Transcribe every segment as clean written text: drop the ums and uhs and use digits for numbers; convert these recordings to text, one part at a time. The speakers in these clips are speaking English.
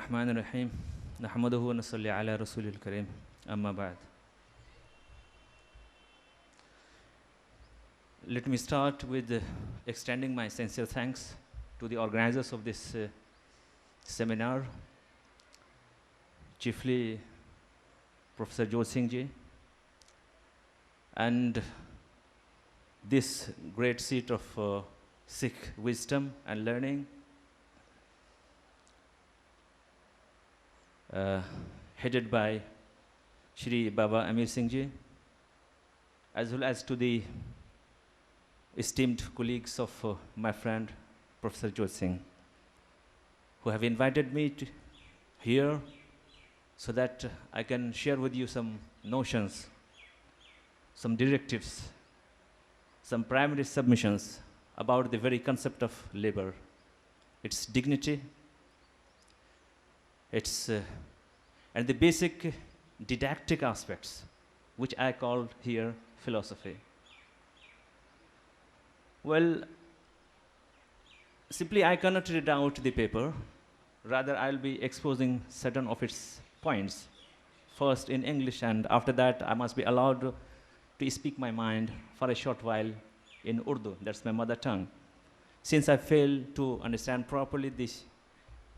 الرحمن الرحيم نحمده ونصلي على رسول الكريم أما بعد. Let me start with extending my sincere thanks to the organizers of this seminar, chiefly Professor Jodh Singh ji, and this great seat of Sikh wisdom and learning, headed by Shri Baba Amir Singh ji, as well as to the esteemed colleagues of my friend Professor Jodh Singh, who have invited me here so that I can share with you some notions, some directives, some primary submissions about the very concept of labor, its dignity, its and the basic didactic aspects, which I call here philosophy. Well, simply I cannot read out the paper. Rather, I'll be exposing certain of its points, first in English, and after that I must be allowed to speak my mind for a short while in Urdu. That's my mother tongue. Since I fail to understand properly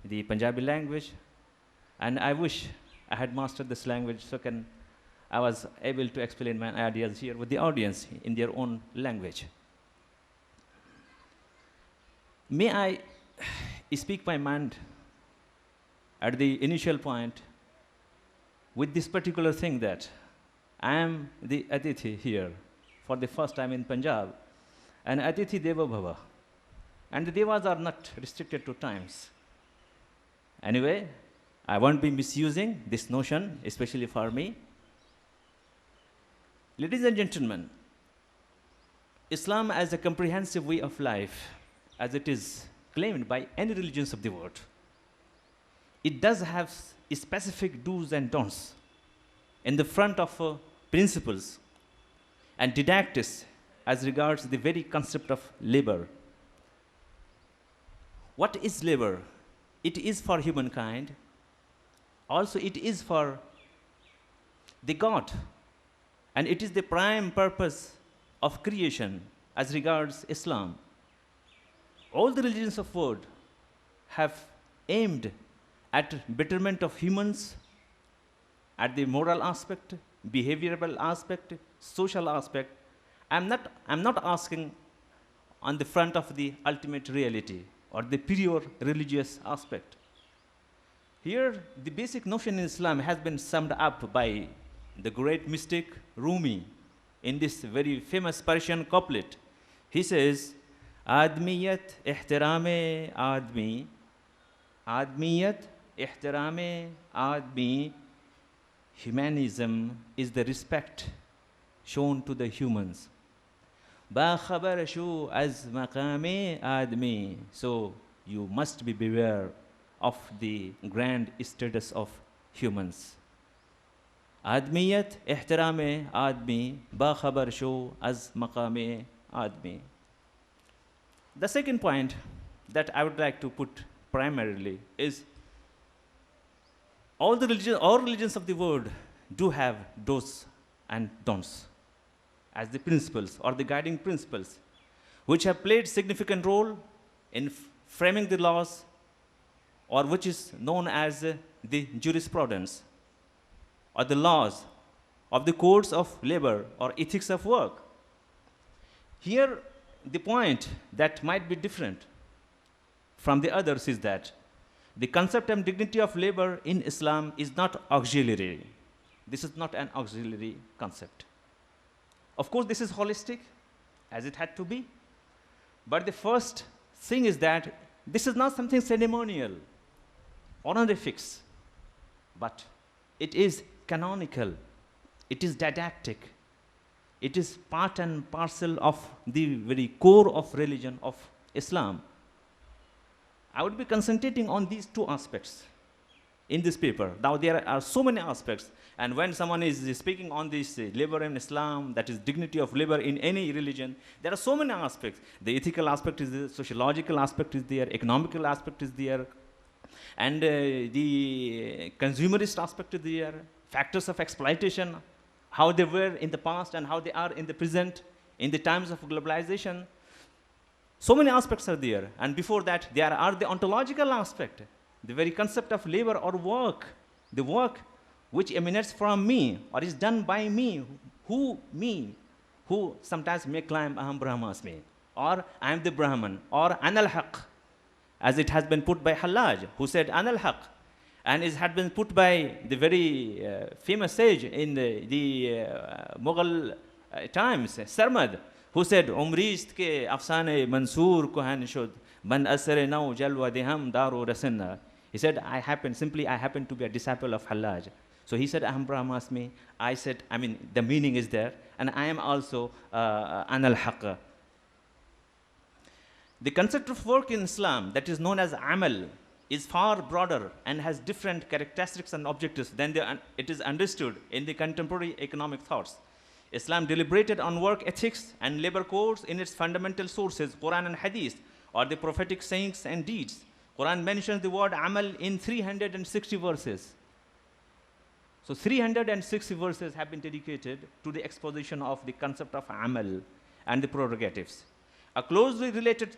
the Punjabi language, and I wish I had mastered this language so I was able to explain my ideas here with the audience in their own language. May I speak my mind at the initial point with this particular thing that I am the Atithi here for the first time in Punjab, and Atithi Deva Bhava. And the Devas are not restricted to times. Anyway, I won't be misusing this notion, especially for me. Ladies and gentlemen, Islam as a comprehensive way of life, as it is claimed by any religions of the world, it does have specific do's and don'ts in the front of principles and didactics as regards the very concept of labor. What is labor? It is for humankind. Also, it is for the God, and it is the prime purpose of creation as regards Islam. All the religions of the world have aimed at betterment of humans at the moral aspect, behavioral aspect, social aspect. I'm not asking on the front of the ultimate reality or the pure religious aspect. Here, the basic notion in Islam has been summed up by the great mystic Rumi in this very famous Persian couplet. He says, Admiyat ihtirame admi, Admiyat ihtirame admi, humanism is the respect shown to the humans. Ba khabar shu az maqame admi, so you must be beware of the grand status of humans. Admiyat ihtirame admi, ba khabar shu az maqame admi. The second point that I would like to put primarily is all religions of the world do have do's and don'ts as the principles or the guiding principles, which have played significant role in framing the laws, or which is known as the jurisprudence, or the laws of the codes of labor or ethics of work. Here, the point that might be different from the others is that the concept and dignity of labor in Islam is not auxiliary. This is not an auxiliary concept. Of course, this is holistic, as it had to be. But the first thing is that this is not something ceremonial, honorifics, but it is canonical, it is didactic, it is part and parcel of the very core of religion of Islam. I would be concentrating on these two aspects in this paper. Now, there are so many aspects, and when someone is speaking on this labor in Islam, that is dignity of labor in any religion, there are so many aspects. The ethical aspect is there, sociological aspect is there, economical aspect is there, and the consumerist aspect of the factors of exploitation, how they were in the past and how they are in the present, in the times of globalization. So many aspects are there. And before that, there are the ontological aspect, the very concept of labor or work, the work which emanates from me or is done by me, who sometimes may claim Aham Brahmasmi, or I am the Brahman, or Anal Haq, as it has been put by Hallaj, who said Anal Haq, and it had been put by the very famous sage in the Mughal times, Sarmad, who said, Umrist ke afsane Mansur kohan shud, ban asre nau jalwa deham daru rasinna. He said, I happen to be a disciple of Hallaj. So he said, Aham Brahmasmi. I said, the meaning is there, and I am also Anal Haq. The concept of work in Islam, that is known as amal, is far broader and has different characteristics and objectives than it is understood in the contemporary economic thoughts. Islam deliberated on work ethics and labor codes in its fundamental sources, Quran and Hadith, or the prophetic sayings and deeds. Quran mentions the word amal in 360 verses. So 360 verses have been dedicated to the exposition of the concept of amal and the prerogatives. A closely related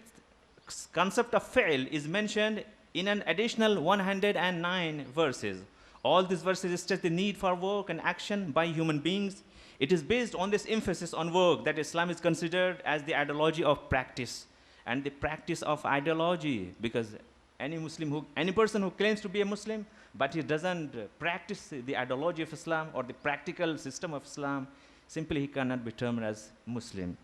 concept of fi'l is mentioned in an additional 109 verses. All these verses stress the need for work and action by human beings. It is based on this emphasis on work that Islam is considered as the ideology of practice and the practice of ideology, because any person who claims to be a Muslim but he doesn't practice the ideology of Islam or the practical system of Islam, simply he cannot be termed as Muslim.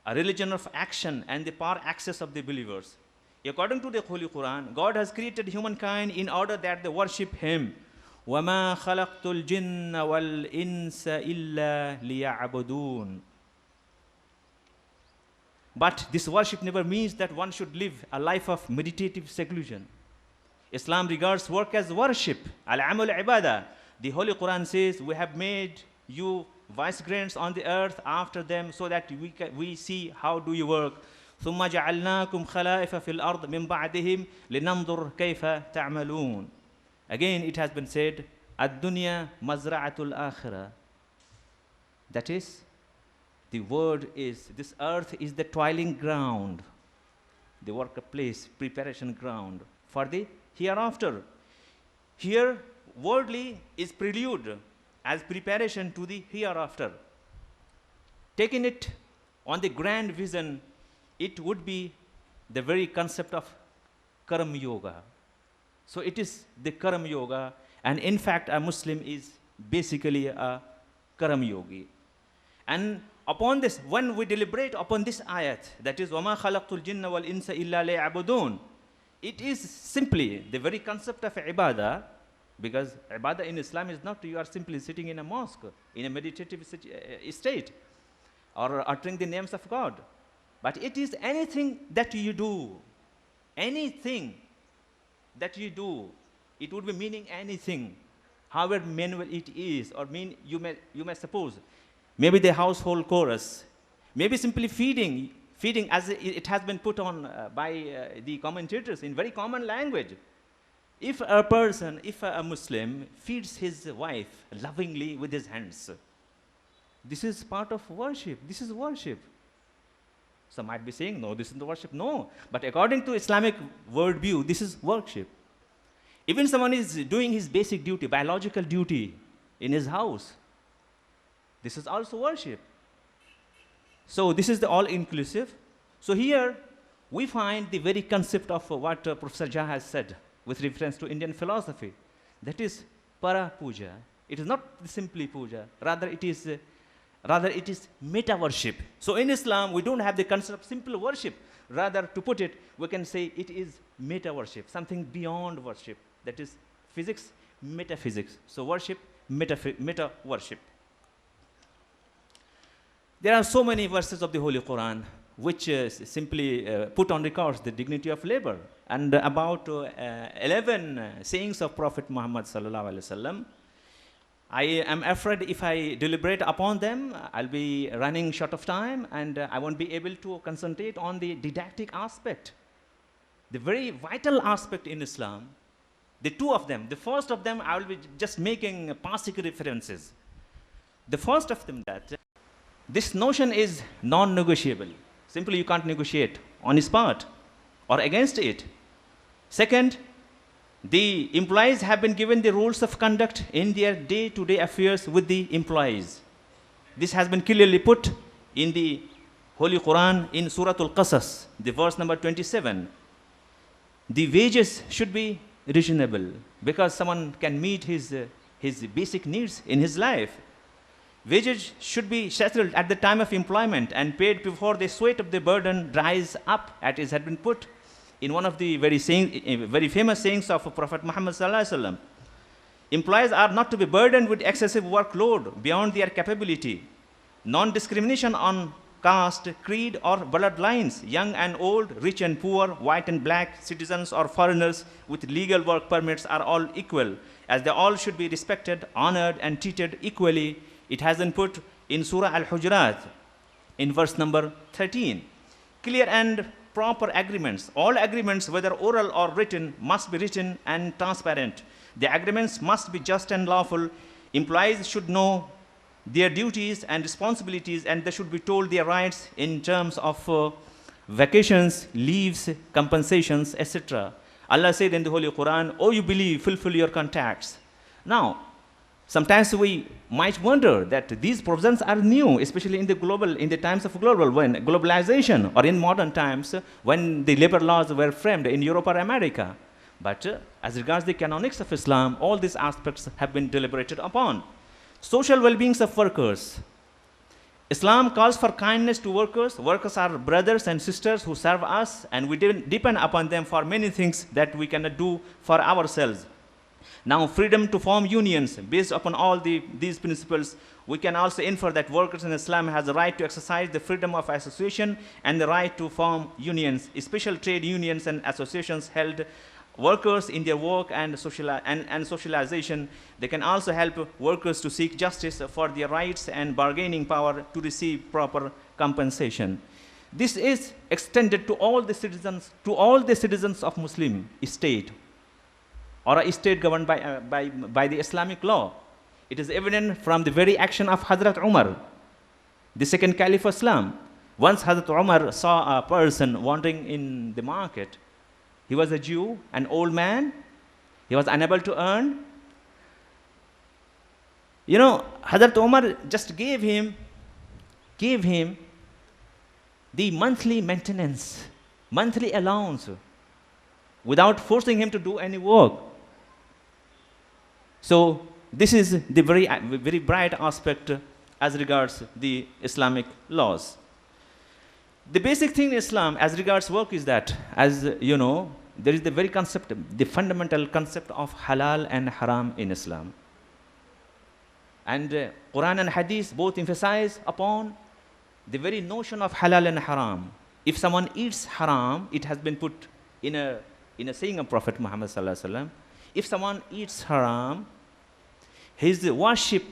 A religion of action and the power access of the believers. According to the Holy Quran, God has created humankind in order that they worship Him. وَمَا خَلَقْتُ الْجِنَّ وَالْإِنسَ إِلَّا لِيَعْبُدُونَ. But this worship never means that one should live a life of meditative seclusion. Islam regards work as worship. Al-amal ibadah. The Holy Quran says, we have made you vicegerents on the earth after them so that we see how do you work. ثم جعلناكم خلائف في الأرض من بعدهم لننظر كيف تعملون. Again it has been said, الدنيا مزرعة الآخرة. That is, the word is, this earth is the toiling ground, the workplace, preparation ground for the hereafter. Here, worldly is prelude as preparation to the hereafter. Taking it on the grand vision, it would be the very concept of Karma Yoga. So it is the Karma Yoga, and in fact a Muslim is basically a Karma Yogi. And upon this, when we deliberate upon this ayat, that is وَمَا خَلَقْتُ الْجِنَّ وَالْإِنسَ إِلَّا لِيَعْبُدُونَ, it is simply the very concept of ibadah, because ibadah in Islam is not you are simply sitting in a mosque in a meditative state or uttering the names of God, but it is anything that you do. Anything that you do, it would be meaning anything, however manual it is, or you may suppose, maybe the household chorus, maybe simply feeding as it has been put on by the commentators in very common language. If a Muslim feeds his wife lovingly with his hands, this is part of worship. This is worship. Some might be saying, no, this is the worship. No, but according to Islamic worldview, this is worship. Even someone is doing his basic duty, biological duty in his house, this is also worship. So this is the all-inclusive. So here we find the very concept of what Professor Jha has said with reference to Indian philosophy. That is para puja. It is not simply puja. Rather it is meta worship. So in Islam we don't have the concept of simple worship. Rather, to put it, we can say it is meta worship, something beyond worship. That is physics, metaphysics. So worship, meta worship. There are so many verses of the Holy Quran which simply put on record the dignity of labor, and about 11 sayings of Prophet Muhammad sallallahu alaihi wasallam. I am afraid if I deliberate upon them, I'll be running short of time, and I won't be able to concentrate on the didactic aspect, the very vital aspect in Islam, The two of them, the first of them, I will be just making passing references. The first of them, that this notion is non-negotiable. Simply you can't negotiate on his part or against it. Second, the employees have been given the rules of conduct in their day-to-day affairs with the employees. This has been clearly put in the Holy Quran in Surah Al-Qasas, the verse number 27. The wages should be reasonable because someone can meet his basic needs in his life. Wages should be settled at the time of employment and paid before the sweat of the burden dries up, as it had been put in one of the very famous sayings of Prophet Muhammad sallallahu alaihi wasallam. Employees are not to be burdened with excessive workload beyond their capability. Non-discrimination on caste, creed, or bloodlines, young and old, rich and poor, white and black, citizens or foreigners with legal work permits are all equal, as they all should be respected, honored, and treated equally. It has been put in Surah Al-Hujurat in verse number 13. Clear and proper agreements, all agreements, whether oral or written, must be written and transparent. The agreements must be just and lawful. Employees should know their duties and responsibilities, and they should be told their rights in terms of vacations, leaves, compensations, etc. Allah said in the Holy Quran, "Oh, you believe, fulfill your contracts." Now, sometimes we might wonder that these provisions are new, especially in the times of globalization, or in modern times when the labor laws were framed in Europe or America. But as regards the canonics of Islam, all these aspects have been deliberated upon. Social well-being of workers. Islam calls for kindness to workers. Workers are brothers and sisters who serve us, and we depend upon them for many things that we cannot do for ourselves. Now, freedom to form unions. Based upon all these principles, we can also infer that workers in Islam has the right to exercise the freedom of association and the right to form unions. Special trade unions and associations held workers in their work and socialization. They can also help workers to seek justice for their rights and bargaining power to receive proper compensation. This is extended to all the citizens of Muslim state, or a state governed by the Islamic law. It is evident from the very action of Hazrat Umar, the second Caliph of Islam. Once Hazrat Umar saw a person wandering in the market. He was a Jew, an old man. He was unable to earn. You know, Hazrat Umar just gave him the monthly maintenance, monthly allowance, without forcing him to do any work. So this is the very bright aspect as regards the Islamic laws. The basic thing in Islam as regards work is that, as you know, there is the fundamental concept of halal and haram in Islam. And Quran and Hadith both emphasize upon the very notion of halal and haram. If someone eats haram, it has been put in a saying of Prophet Muhammad sallallahu alaihi wasallam. If someone eats haram, his worship,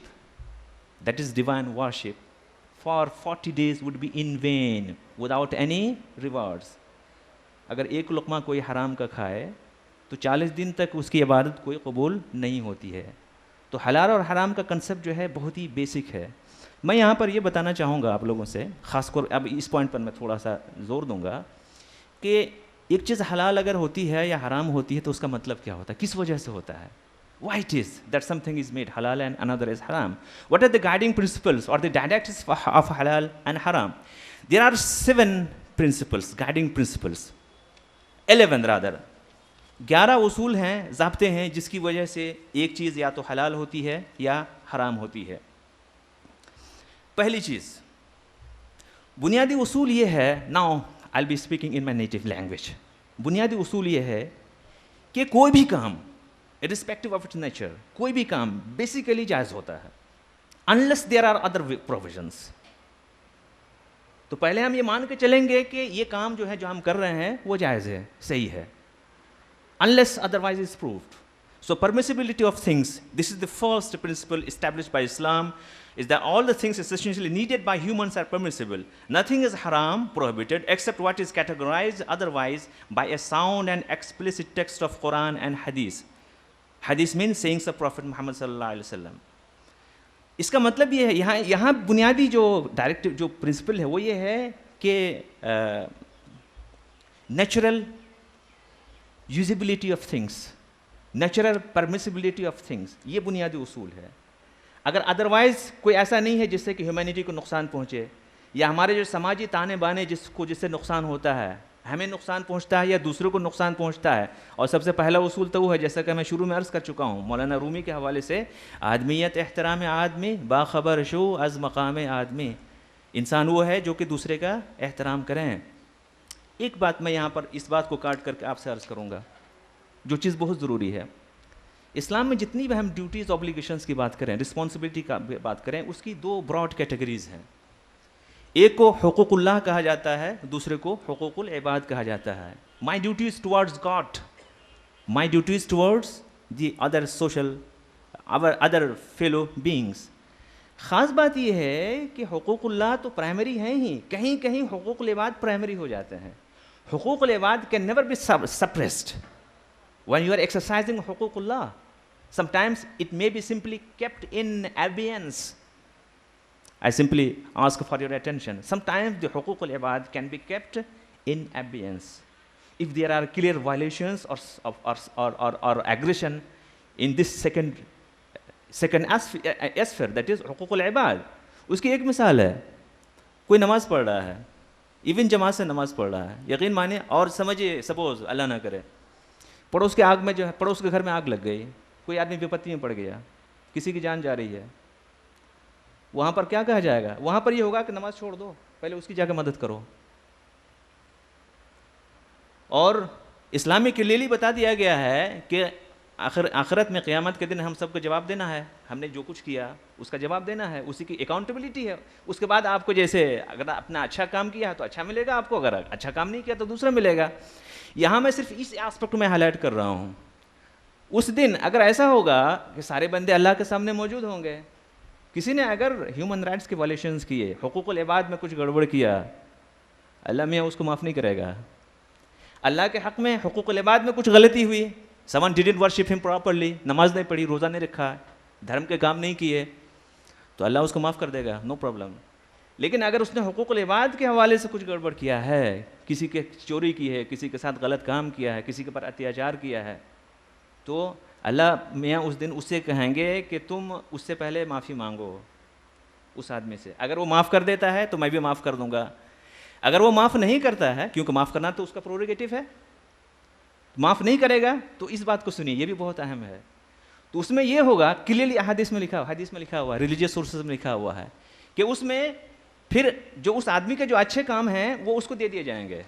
that is divine worship, for 40 days would be in vain, without any rewards. अगर एक लुक़मा कोई हराम का खाए तो 40 दिन तक उसकी इबादत कोई कबूल नहीं होती है. तो हलाल और हराम का कंसेप्ट जो है बहुत ही बेसिक है. मैं यहाँ पर ये बताना चाहूँगा आप लोगों से, ख़ासकर अब इस पॉइंट पर मैं थोड़ा सा जोर दूँगा कि एक चीज़ हलाल अगर होती है या हराम होती है तो उसका मतलब क्या होता है, किस वजह से होता है. Why it is that something is made halal and another is haram? What are the guiding principles or the directives of halal and haram? There are 7 principles, guiding principles. 11 rather. 11 उसूल हैं, ज़ाब्ते हैं, जिसकी वजह से एक चीज़ या तो हलाल होती है या हराम होती है. पहली चीज़, बुनियादी उसूल ये है, now I'll be speaking in my native language. बुनियादी उसूल ये है कि कोई भी काम, irrespective of its nature, कोई भी काम बेसिकली जायज़ होता है, unless there are other provisions. तो पहले हम ये मान के चलेंगे कि ये काम जो है जो हम कर रहे हैं वो जायज़ है, सही है, unless otherwise is proved. So permissibility of things, this is the first principle established by Islam, is that all the things essentially needed by humans are permissible. Nothing is haram, prohibited, except what is categorized otherwise by a sound and explicit text of Quran and Hadith. حدیث مین sayings of profit محمد صلی اللہ علیہ وسلم. اس کا مطلب یہ ہے, یہاں بنیادی جو ڈائریکٹ جو پرنسپل ہے وہ یہ ہے کہ natural usability of things, natural permissibility of things, یہ بنیادی اصول ہے. اگر ادروائز کوئی ایسا نہیں ہے جس سے کہ ہیومینٹی کو نقصان پہنچے, یا ہمارے جو سماجی تانے بانے جس سے نقصان ہوتا ہے, ہمیں نقصان پہنچتا ہے یا دوسروں کو نقصان پہنچتا ہے. اور سب سے پہلا اصول تو وہ ہے, جیسا کہ میں شروع میں عرض کر چکا ہوں مولانا رومی کے حوالے سے, آدمیت احترام آدمی باخبر شو از مقام آدمی. انسان وہ ہے جو کہ دوسرے کا احترام کریں. ایک بات میں یہاں پر اس بات کو کاٹ کر کے آپ سے عرض کروں گا, جو چیز بہت ضروری ہے. اسلام میں جتنی بھی ہم ڈیوٹیز اوبلیگیشنس کی بات کریں, رسپانسبلٹی کا بات کریں, اس کی دو براڈ کیٹیگریز ہیں. ایک کو حقوق اللہ کہا جاتا ہے, دوسرے کو حقوق العباد کہا جاتا ہے. My duties towards God, my duties towards the other social other fellow beings. خاص بات یہ ہے کہ حقوق اللہ تو پرائمری ہیں ہی, کہیں کہیں حقوق العباد پرائمری ہو جاتے ہیں. حقوق العباد can never be suppressed when you are exercising حقوق اللہ. Sometimes it may be simply kept in abeyance. I simply ask for your attention. Sometimes the حقوق العباد can be kept in abeyance. If there are clear violations or aggression in this second sphere, that is حقوق العباد. اس کی ایک مثال ہے, کوئی نماز پڑھ رہا ہے, ایون جماعت سے نماز پڑھ رہا ہے, یقین مانے, اور سمجھے سپوز اللہ نہ کرے پڑوس کے آگ میں جو ہے, پڑوس کے گھر میں آگ لگ گئی, کوئی آدمی وپتی میں پڑ گیا, کسی کی جان جا رہی ہے, وہاں پر کیا کہا جائے گا؟ وہاں پر یہ ہوگا کہ نماز چھوڑ دو, پہلے اس کی جا کے مدد کرو. اور اسلامی کلیئرلی بتا دیا گیا ہے کہ آخرت میں قیامت کے دن ہم سب کو جواب دینا ہے, ہم نے جو کچھ کیا اس کا جواب دینا ہے, اسی کی اکاؤنٹیبلٹی ہے. اس کے بعد آپ کو جیسے اگر اپنا اچھا کام کیا ہے تو اچھا ملے گا آپ کو, اگر اچھا کام نہیں کیا تو دوسرا ملے گا. یہاں میں صرف اس ایسپیکٹ میں ہائی لائٹ کر رہا ہوں. اس دن اگر ایسا ہوگا کہ سارے بندے اللہ کے سامنے موجود ہوں گے, کسی نے اگر ہیومن رائٹس کے وائلیشنز کیے, حقوق العباد میں کچھ گڑبڑ کیا, اللہ میاں اس کو معاف نہیں کرے گا. اللہ کے حق میں حقوق العباد میں کچھ غلطی ہوئی, someone didn't worship him properly, نماز نہیں پڑھی, روزہ نہیں رکھا, دھرم کے کام نہیں کیے, تو اللہ اس کو معاف کر دے گا, نو پرابلم. لیکن اگر اس نے حقوق العباد کے حوالے سے کچھ گڑبڑ کیا ہے, کسی کے چوری کی ہے, کسی کے ساتھ غلط کام کیا ہے, کسی کے پر اتیاچار کیا ہے, تو اللہ میاں اس دن اس سے کہیں گے کہ تم اس سے پہلے معافی مانگو اس آدمی سے. اگر وہ معاف کر دیتا ہے تو میں بھی معاف کر دوں گا. اگر وہ معاف نہیں کرتا ہے, کیونکہ معاف کرنا تو اس کا پروریگیٹو ہے, معاف نہیں کرے گا, تو اس بات کو سنیے, یہ بھی بہت اہم ہے. تو اس میں یہ ہوگا, کلیئرلی حدیث میں لکھا ہوا ہے, ریلیجیس سورسز میں لکھا ہوا ہے کہ اس میں پھر جو اس آدمی کے جو اچھے کام ہیں وہ اس کو دے دیے جائیں گے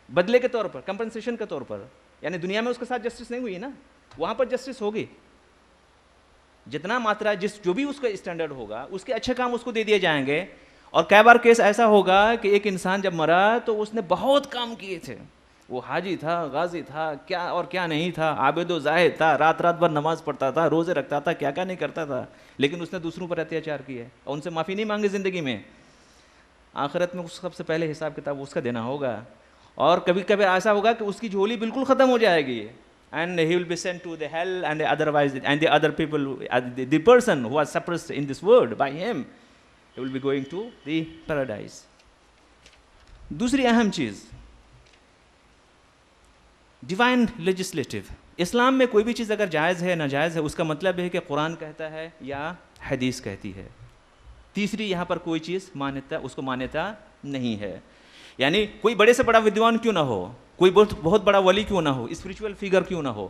بدلے کے طور پر, کمپنسیشن کے طور پر. یعنی دنیا میں اس کے ساتھ جسٹس نہیں ہوئی نا, وہاں پر جسٹس ہوگی. جتنا ماترا جو بھی اس کا اسٹینڈرڈ ہوگا, اس کے اچھے کام اس کو دے دیے جائیں گے. اور کئی بار کیس ایسا ہوگا کہ ایک انسان جب مرا تو اس نے بہت کام کیے تھے, وہ حاجی تھا, غازی تھا, کیا اور کیا نہیں تھا, عابد و زاہد تھا, رات بھر نماز پڑھتا تھا, روزے رکھتا تھا, کیا کیا نہیں کرتا تھا, لیکن اس نے دوسروں پر اتیاچار کیے اور ان سے معافی نہیں مانگی زندگی میں. آخرت میں سب سے پہلے حساب کتاب اس کا دینا ہوگا. اور کبھی کبھی ایسا ہوگا کہ اس کی جھولی بالکل ختم ہو جائے گی, and he will be sent to the hell, and the other people, the person who was suppressed in this world by him, he will be going to the paradise. دوسری اہم چیز, ڈیوائن لیجسلیٹو. اسلام میں کوئی بھی چیز اگر جائز ہے ناجائز ہے, اس کا مطلب ہے کہ قرآن کہتا ہے یا حدیث کہتی ہے. تیسری یہاں پر کوئی چیز اس کو مانیتا نہیں ہے. یعنی کوئی بڑے سے بڑا ودوان کیوں نہ ہو, کوئی بہت بڑا ولی کیوں نہ ہو, اسپریچول فگر کیوں نہ ہو,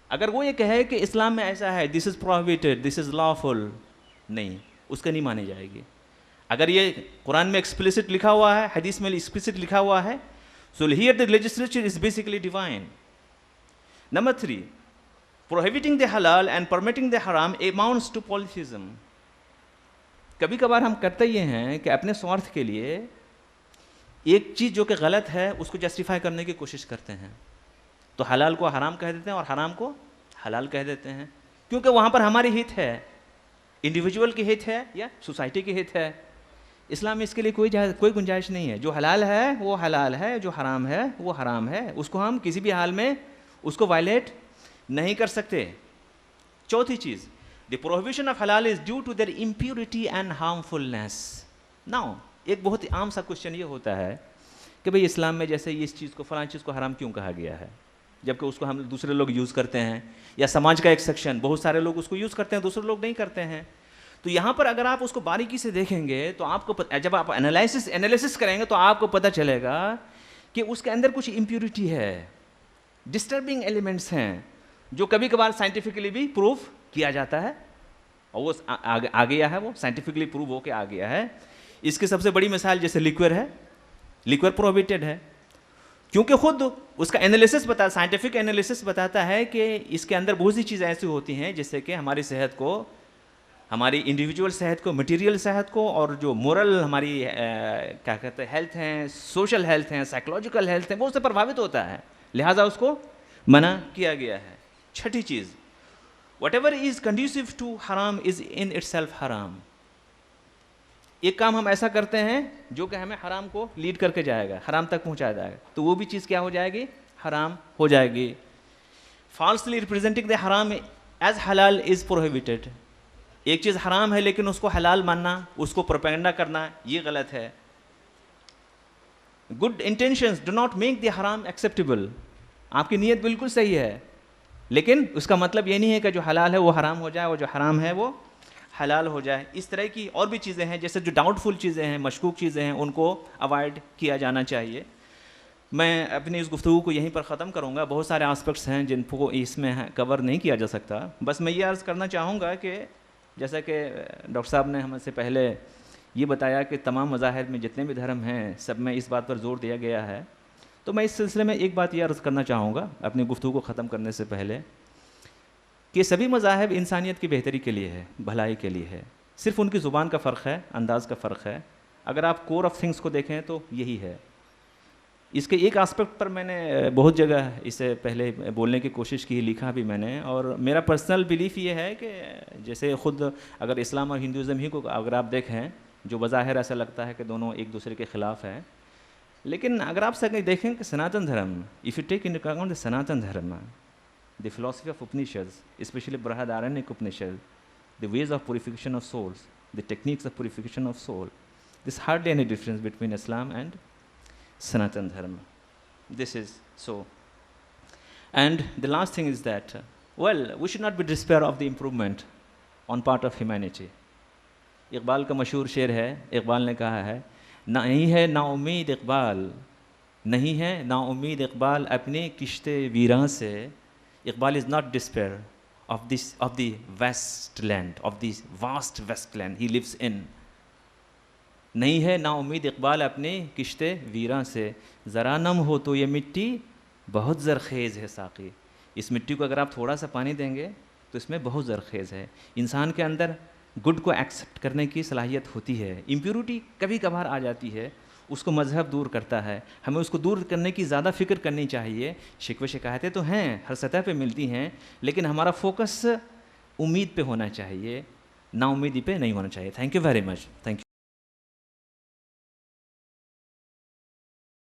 اگر وہ یہ کہے کہ اسلام میں ایسا ہے, دس از پروہیبٹڈ, دس از لافل, نہیں, اس کا نہیں مانی جائے گی. اگر یہ قرآن میں ایکسپلیسٹ لکھا ہوا ہے, حدیث میں ایکسپلیسٹ لکھا ہوا ہے, so here the legislature is basically divine. Number 3, prohibiting the halal and permitting the haram amounts to polytheism. کبھی کبھار ہم کرتے یہ ہیں کہ اپنے سوارتھ کے لیے ایک چیز جو کہ غلط ہے اس کو جسٹیفائی کرنے کی کوشش کرتے ہیں, تو حلال کو حرام کہہ دیتے ہیں اور حرام کو حلال کہہ دیتے ہیں, کیونکہ وہاں پر ہماری ہت ہے, انڈیویجول کی ہت ہے یا سوسائٹی کی ہت ہے. اسلام میں اس کے لیے کوئی گنجائش نہیں ہے. جو حلال ہے وہ حلال ہے, جو حرام ہے وہ حرام ہے, اس کو ہم کسی بھی حال میں اس کو وائلیٹ نہیں کر سکتے. چوتھی چیز, the prohibition of halal is due to their impurity and harmfulness. Now ایک بہت ہی عام سا کوشچن یہ ہوتا ہے کہ بھئی اسلام میں جیسے اس چیز کو فلاں چیز کو حرام کیوں کہا گیا ہے, جبکہ اس کو ہم دوسرے لوگ یوز کرتے ہیں, یا سماج کا ایک سیکشن بہت سارے لوگ اس کو یوز کرتے ہیں, دوسرے لوگ نہیں کرتے ہیں. تو یہاں پر اگر آپ اس کو باریکی سے دیکھیں گے تو آپ کو جب آپ انالیسس کریں گے تو آپ کو پتہ چلے گا کہ اس کے اندر کچھ امپیورٹی ہے, ڈسٹربنگ ایلیمنٹس ہیں جو کبھی کبھار سائنٹیفکلی بھی پروف کیا جاتا ہے, اور وہ آ گیا ہے, وہ سائنٹیفکلی پروو ہو کے آ گیا ہے. اس کی سب سے بڑی مثال جیسے لیکور ہے, لیکور پروہیبٹڈ ہے کیونکہ خود اس کا انالیسس سائنٹیفک انالیسس بتاتا ہے کہ اس کے اندر بہت سی چیزیں ایسی ہوتی ہیں جس سے کہ ہماری صحت کو, ہماری انڈیویجول صحت کو, مٹیریل صحت کو, اور جو مورل ہماری کیا کہتے ہیں ہیلتھ ہیں, سوشل ہیلتھ ہیں, سائیکولوجیکل ہیلتھ ہیں, وہ اس سے پربھاوت ہوتا ہے, لہٰذا اس کو منع کیا گیا ہے. چھٹی چیز, whatever is conducive to haram is in itself haram. ایک کام ہم ایسا کرتے ہیں جو کہ ہمیں حرام کو لیڈ کر کے جائے گا, حرام تک پہنچایا جائے گا, تو وہ بھی چیز کیا ہو جائے گی, حرام ہو جائے گی. falsely representing the haram as halal is prohibited. ایک چیز حرام ہے لیکن اس کو حلال ماننا, اس کو پروپیگنڈا کرنا, یہ غلط ہے. good intentions do not make the haram acceptable. آپ کی نیت بالکل صحیح ہے لیکن اس کا مطلب یہ نہیں ہے کہ جو حلال ہے وہ حرام ہو جائے اور جو حرام ہے وہ حلال ہو جائے. اس طرح کی اور بھی چیزیں ہیں جیسے جو ڈاؤٹ فل چیزیں ہیں, مشکوک چیزیں ہیں, ان کو اوائڈ کیا جانا چاہیے. میں اپنی اس گفتگو کو یہیں پر ختم کروں گا. بہت سارے آسپیکٹس ہیں جن کو اس میں کور نہیں کیا جا سکتا. بس میں یہ عرض کرنا چاہوں گا کہ جیسا کہ ڈاکٹر صاحب نے ہم سے پہلے یہ بتایا کہ تمام مذاہب میں جتنے بھی دھرم ہیں سب میں اس بات پر زور دیا گیا ہے, تو میں اس سلسلے میں ایک بات یہ عرض کرنا چاہوں گا اپنی گفتگو کو ختم کرنے سے پہلے کہ سبھی مذاہب انسانیت کی بہتری کے لیے ہے, بھلائی کے لیے ہے. صرف ان کی زبان کا فرق ہے, انداز کا فرق ہے. اگر آپ کور آف تھنگس کو دیکھیں تو یہی ہے. اس کے ایک آسپیکٹ پر میں نے بہت جگہ اسے پہلے بولنے کی کوشش کی, لکھا بھی میں نے, اور میرا پرسنل بلیف یہ ہے کہ جیسے خود اگر اسلام اور ہندوازم ہی کو اگر آپ دیکھیں جو بظاہر ایسا لگتا ہے کہ دونوں ایک دوسرے کے خلاف ہیں, لیکن اگر آپ دیکھیں کہ سناتن دھرم, if you take into account Sanatan دھرم, the philosophy of Upanishads, especially Brihadaranyaka Upanishad, the ways of purification of souls, the techniques of purification of soul, there's hardly any difference between Islam and Sanatan Dharma. This is so. And the last thing is that, well, we should not be despair of the improvement on part of humanity. Iqbal کا مشہور شعر ہے, اقبال نے کہا ہے, نہیں ہے نا امید اقبال, نہیں ہے نا امید اقبال اپنے کشتے ویراں سے. Iqbal is not despair of the vast land, of this vast west land he lives in. نہیں ہے نا امید اقبال اپنے کشتے ویراں سے, ذرا نم ہو تو یہ مٹی بہت زرخیز ہے ساقی. اس مٹی کو اگر آپ تھوڑا سا پانی دیں گے تو اس میں بہت زرخیز ہے. انسان کے اندر گڈ کو ایکسیپٹ کرنے کی صلاحیت ہوتی ہے, امپیورٹی کبھی کبھار آ جاتی ہے, اس کو مذہب دور کرتا ہے. ہمیں اس کو دور کرنے کی زیادہ فکر کرنی چاہیے. شکوے شکایتیں تو ہیں, ہر سطح پہ ملتی ہیں, لیکن ہمارا فوکس امید پہ ہونا چاہیے, نا امیدی پہ نہیں ہونا چاہیے. Thank you very much. Thank you.